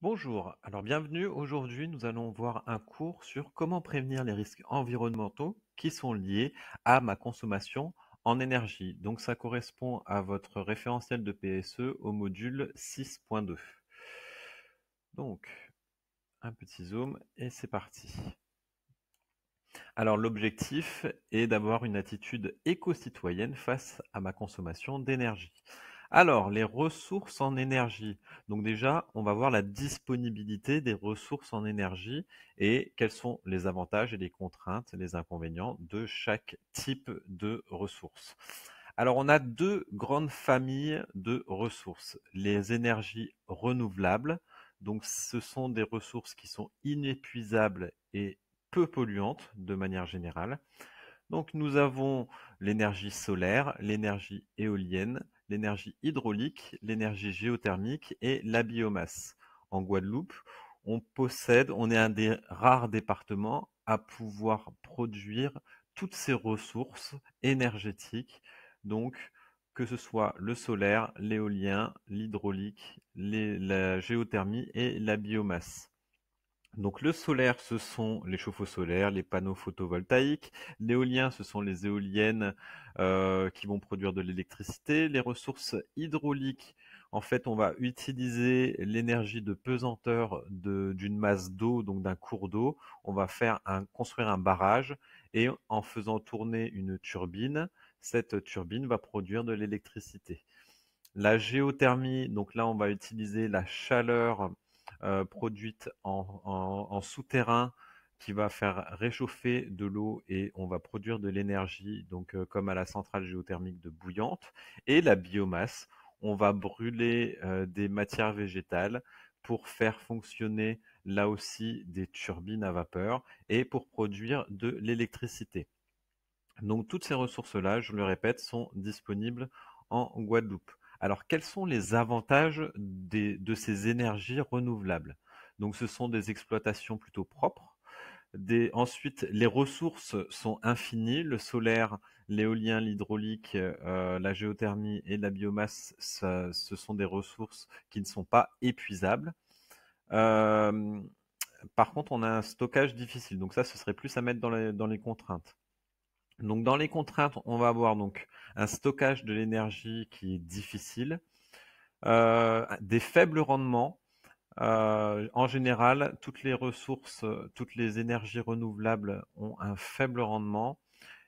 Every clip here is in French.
Bonjour, alors bienvenue. Aujourd'hui, nous allons voir un cours sur comment prévenir les risques environnementaux qui sont liés à ma consommation en énergie. Donc ça correspond à votre référentiel de PSE au module 6.2. Donc, un petit zoom et c'est parti. Alors l'objectif est d'avoir une attitude éco-citoyenne face à ma consommation d'énergie. Alors, les ressources en énergie. Donc déjà, on va voir la disponibilité des ressources en énergie et quels sont les avantages et les contraintes, les inconvénients de chaque type de ressources. Alors, on a deux grandes familles de ressources. Les énergies renouvelables. Donc, ce sont des ressources qui sont inépuisables et peu polluantes de manière générale. Donc nous avons l'énergie solaire, l'énergie éolienne, l'énergie hydraulique, l'énergie géothermique et la biomasse. En Guadeloupe, on est un des rares départements à pouvoir produire toutes ces ressources énergétiques, donc que ce soit le solaire, l'éolien, l'hydraulique, la géothermie et la biomasse. Donc le solaire, ce sont les chauffe-eau solaires, les panneaux photovoltaïques. L'éolien, ce sont les éoliennes qui vont produire de l'électricité. Les ressources hydrauliques, en fait, on va utiliser l'énergie de pesanteur d'une masse d'eau, donc d'un cours d'eau. On va construire un barrage et en faisant tourner une turbine, cette turbine va produire de l'électricité. La géothermie, donc là, on va utiliser la chaleur produite en souterrain qui va faire réchauffer de l'eau et on va produire de l'énergie, donc comme à la centrale géothermique de Bouillante. Et la biomasse, on va brûler des matières végétales pour faire fonctionner là aussi des turbines à vapeur et pour produire de l'électricité. Donc toutes ces ressources-là, je le répète, sont disponibles en Guadeloupe. Alors quels sont les avantages de ces énergies renouvelables? Donc ce sont des exploitations plutôt propres. Ensuite, les ressources sont infinies. Le solaire, l'éolien, l'hydraulique, la géothermie et la biomasse, ce sont des ressources qui ne sont pas épuisables. Euh, Par contre, on a un stockage difficile. Donc ça, ce serait plus à mettre dans les contraintes. Donc dans les contraintes, on va avoir donc un stockage de l'énergie qui est difficile, des faibles rendements. En général, toutes les ressources, toutes les énergies renouvelables ont un faible rendement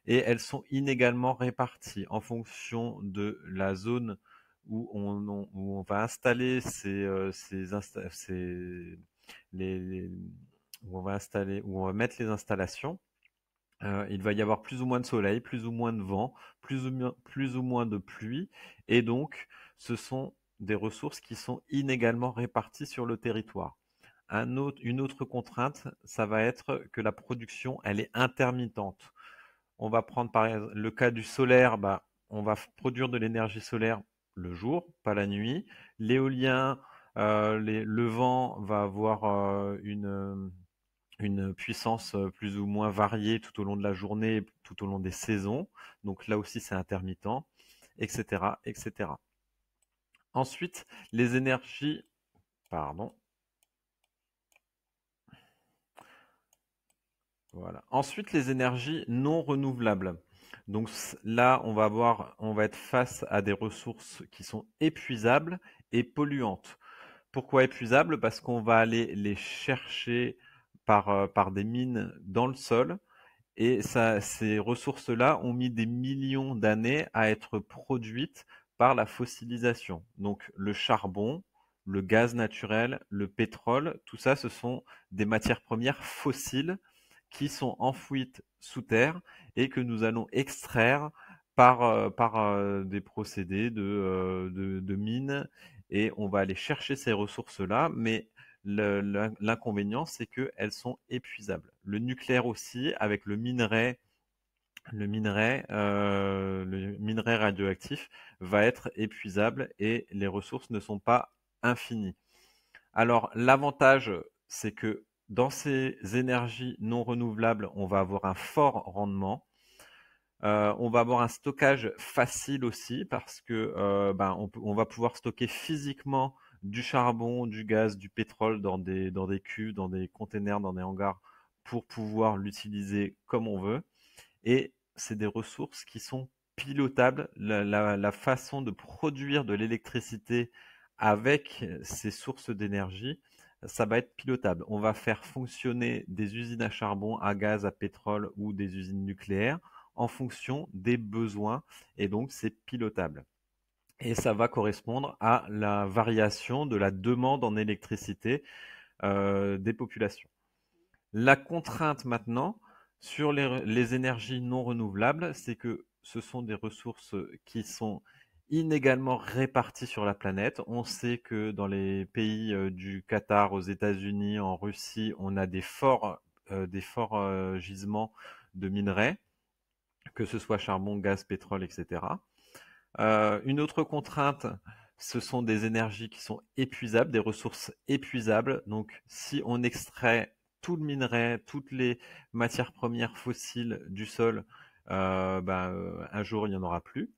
et elles sont inégalement réparties en fonction de la zone où on va installer où on va mettre les installations. Il va y avoir plus ou moins de soleil, plus ou moins de vent, plus ou moins de pluie, et donc ce sont des ressources qui sont inégalement réparties sur le territoire. Une autre contrainte, ça va être que la production, elle est intermittente. On va prendre par exemple le cas du solaire, bah, on va produire de l'énergie solaire le jour, pas la nuit. L'éolien, le vent va avoir une puissance plus ou moins variée tout au long de la journée, tout au long des saisons. Donc là aussi, c'est intermittent, etc., etc. Ensuite, les énergies, pardon, voilà. Ensuite, les énergies non renouvelables. Donc là, on va être face à des ressources qui sont épuisables et polluantes. Pourquoi épuisables? Parce qu'on va aller les chercher par des mines dans le sol. Et ça, ces ressources-là ont mis des millions d'années à être produites par la fossilisation. Donc le charbon, le gaz naturel, le pétrole, tout ça, ce sont des matières premières fossiles qui sont enfouies sous terre et que nous allons extraire par des procédés de mines. Et on va aller chercher ces ressources-là, mais l'inconvénient, c'est qu'elles sont épuisables. Le nucléaire aussi, avec le minerai radioactif, va être épuisable et les ressources ne sont pas infinies. Alors, l'avantage, c'est que dans ces énergies non renouvelables, on va avoir un fort rendement. On va avoir un stockage facile aussi parce que on va pouvoir stocker physiquement du charbon, du gaz, du pétrole dans des cuves, dans des containers, dans des hangars pour pouvoir l'utiliser comme on veut. Et c'est des ressources qui sont pilotables. La façon de produire de l'électricité avec ces sources d'énergie, ça va être pilotable. On va faire fonctionner des usines à charbon, à gaz, à pétrole ou des usines nucléaires en fonction des besoins et donc c'est pilotable. Et ça va correspondre à la variation de la demande en électricité des populations. La contrainte maintenant sur les énergies non renouvelables, c'est que ce sont des ressources qui sont inégalement réparties sur la planète. On sait que dans les pays du Qatar, aux États-Unis, en Russie, on a des forts gisements de minerais, que ce soit charbon, gaz, pétrole, etc. Une autre contrainte, ce sont des énergies qui sont épuisables, des ressources épuisables. Donc, si on extrait tout le minerai, toutes les matières premières fossiles du sol, un jour, il n'y en aura plus.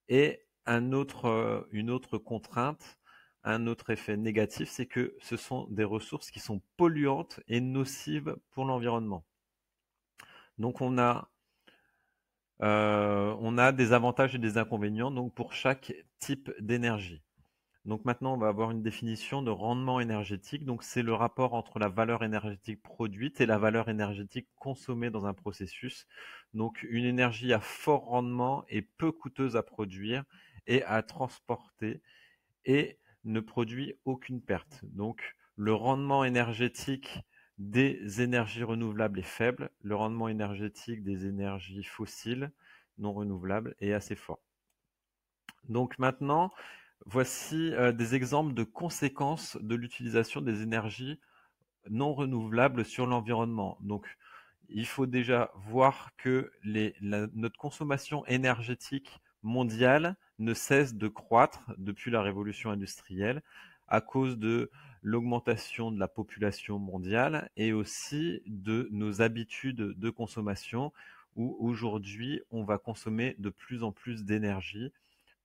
Et une autre contrainte, un autre effet négatif, c'est que ce sont des ressources qui sont polluantes et nocives pour l'environnement. Donc, on a des avantages et des inconvénients donc pour chaque type d'énergie. Donc maintenant, on va avoir une définition de rendement énergétique. Donc c'est le rapport entre la valeur énergétique produite et la valeur énergétique consommée dans un processus. Donc une énergie à fort rendement est peu coûteuse à produire et à transporter et ne produit aucune perte. Donc le rendement énergétique des énergies renouvelables est faible, le rendement énergétique des énergies fossiles non renouvelables est assez fort. Donc maintenant, voici des exemples de conséquences de l'utilisation des énergies non renouvelables sur l'environnement. Donc, il faut déjà voir que notre consommation énergétique mondiale ne cesse de croître depuis la révolution industrielle à cause de l'augmentation de la population mondiale et aussi de nos habitudes de consommation où aujourd'hui on va consommer de plus en plus d'énergie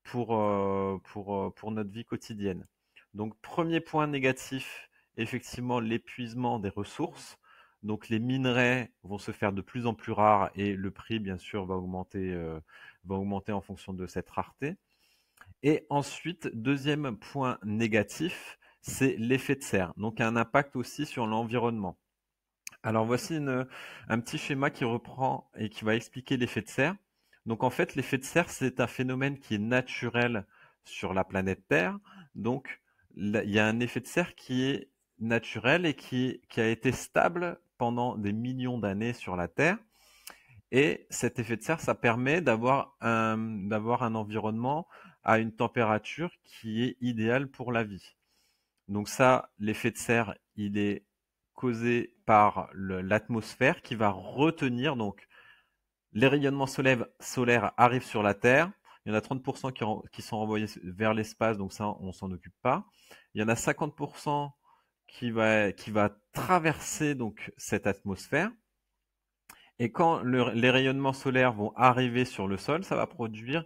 pour notre vie quotidienne. Donc, premier point négatif, effectivement, l'épuisement des ressources. Donc, les minerais vont se faire de plus en plus rares et le prix, bien sûr, va augmenter en fonction de cette rareté. Et ensuite, deuxième point négatif, c'est l'effet de serre. Donc, un impact aussi sur l'environnement. Alors voici un petit schéma qui reprend et qui va expliquer l'effet de serre. Donc en fait, l'effet de serre, c'est un phénomène qui est naturel sur la planète Terre. Donc il y a un effet de serre qui est naturel et qui a été stable pendant des millions d'années sur la Terre. Et cet effet de serre, ça permet d'avoir un environnement à une température qui est idéale pour la vie. Donc ça, l'effet de serre, il est causé par l'atmosphère qui va retenir, donc les rayonnements solaires arrivent sur la Terre, il y en a 30% qui sont envoyés vers l'espace, donc ça, on s'en occupe pas. Il y en a 50% qui va traverser donc cette atmosphère. Et quand les rayonnements solaires vont arriver sur le sol, ça va produire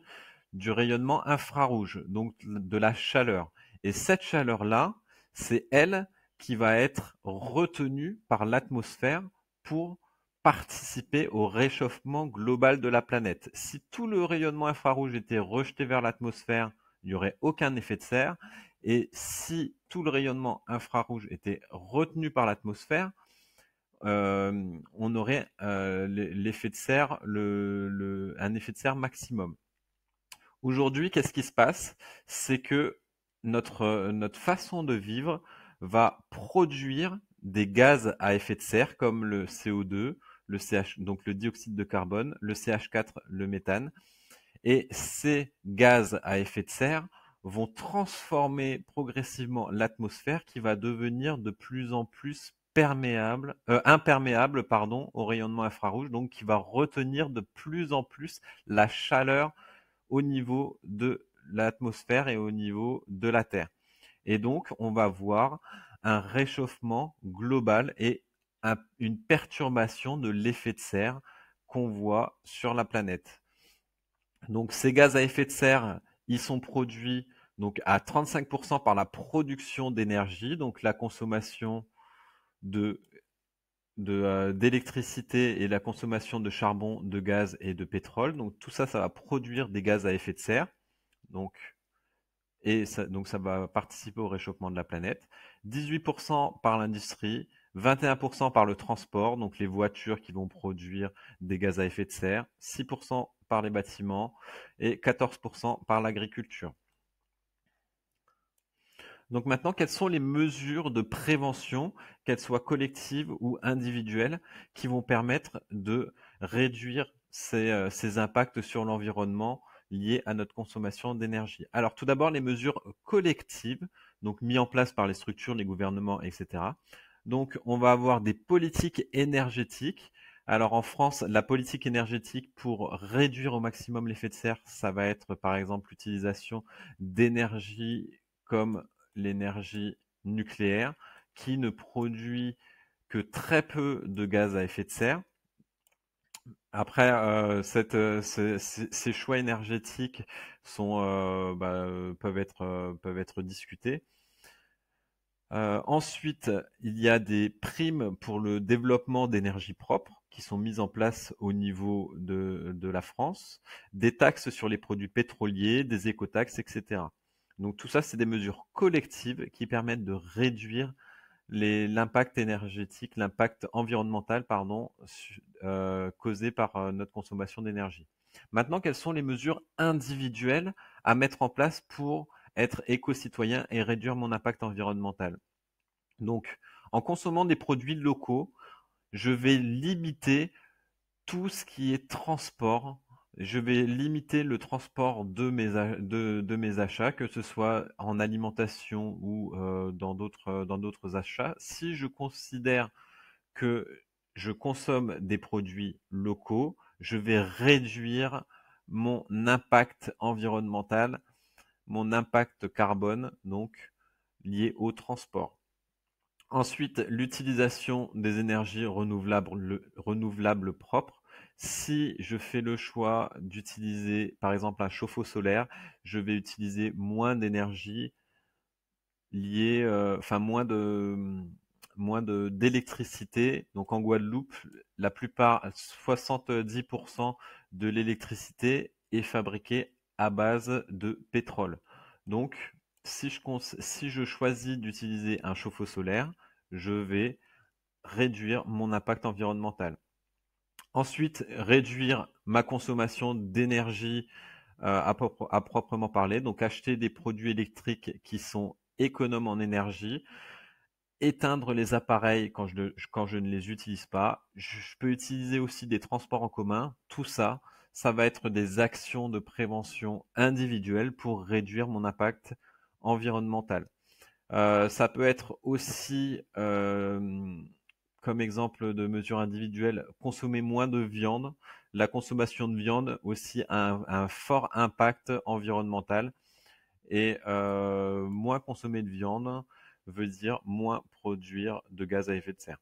du rayonnement infrarouge, donc de la chaleur. Et cette chaleur-là, c'est elle qui va être retenue par l'atmosphère pour participer au réchauffement global de la planète. Si tout le rayonnement infrarouge était rejeté vers l'atmosphère, il n'y aurait aucun effet de serre. Et si tout le rayonnement infrarouge était retenu par l'atmosphère, on aurait l'effet de serre, un effet de serre maximum. Aujourd'hui, qu'est-ce qui se passe? C'est que notre façon de vivre va produire des gaz à effet de serre comme le CO2, le CH, donc le dioxyde de carbone, le CH4, le méthane. Et ces gaz à effet de serre vont transformer progressivement l'atmosphère qui va devenir de plus en plus imperméable au rayonnement infrarouge, donc qui va retenir de plus en plus la chaleur au niveau de l'atmosphère et au niveau de la Terre. Et donc, on va voir un réchauffement global et une perturbation de l'effet de serre qu'on voit sur la planète. Donc, ces gaz à effet de serre, ils sont produits donc à 35% par la production d'énergie, donc la consommation de d'électricité et la consommation de charbon, de gaz et de pétrole. Donc tout ça, ça va produire des gaz à effet de serre. Donc, donc ça va participer au réchauffement de la planète. 18% par l'industrie, 21% par le transport, donc les voitures qui vont produire des gaz à effet de serre, 6% par les bâtiments et 14% par l'agriculture. Donc maintenant, quelles sont les mesures de prévention, qu'elles soient collectives ou individuelles, qui vont permettre de réduire ces impacts sur l'environnement liés à notre consommation d'énergie? Alors tout d'abord, les mesures collectives, donc mises en place par les structures, les gouvernements, etc. Donc on va avoir des politiques énergétiques. Alors en France, la politique énergétique pour réduire au maximum l'effet de serre, ça va être par exemple l'utilisation d'énergie comme l'énergie nucléaire qui ne produit que très peu de gaz à effet de serre. Après, ces choix énergétiques sont, peuvent être discutés. Ensuite, il y a des primes pour le développement d'énergie propre qui sont mises en place au niveau de la France, des taxes sur les produits pétroliers, des écotaxes, etc. Donc tout ça, c'est des mesures collectives qui permettent de réduire l'impact énergétique, l'impact environnemental, pardon, causé par notre consommation d'énergie. Maintenant, quelles sont les mesures individuelles à mettre en place pour être éco-citoyen et réduire mon impact environnemental? Donc, en consommant des produits locaux, je vais limiter tout ce qui est transport. Je vais limiter le transport de mes achats, que ce soit en alimentation ou dans d'autres achats. Si je considère que je consomme des produits locaux, je vais réduire mon impact environnemental, mon impact carbone, donc lié au transport. Ensuite, l'utilisation des énergies renouvelables propres. Si je fais le choix d'utiliser, par exemple, un chauffe-eau solaire, je vais utiliser moins d'énergie liée, enfin moins d'électricité. Donc en Guadeloupe, la plupart, 70% de l'électricité est fabriquée à base de pétrole. Donc, si je choisis d'utiliser un chauffe-eau solaire, je vais réduire mon impact environnemental. Ensuite, réduire ma consommation d'énergie à proprement parler, donc acheter des produits électriques qui sont économes en énergie, éteindre les appareils quand je ne les utilise pas. Je peux utiliser aussi des transports en commun. Tout ça, ça va être des actions de prévention individuelles pour réduire mon impact environnemental. Ça peut être aussi, comme exemple de mesure individuelle, consommer moins de viande. La consommation de viande aussi a un fort impact environnemental et moins consommer de viande veut dire moins produire de gaz à effet de serre.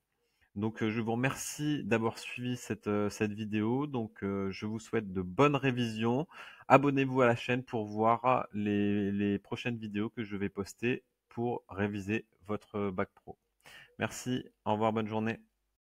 Donc je vous remercie d'avoir suivi cette vidéo. Donc je vous souhaite de bonnes révisions. Abonnez-vous à la chaîne pour voir les prochaines vidéos que je vais poster pour réviser votre bac pro. Merci, au revoir, bonne journée.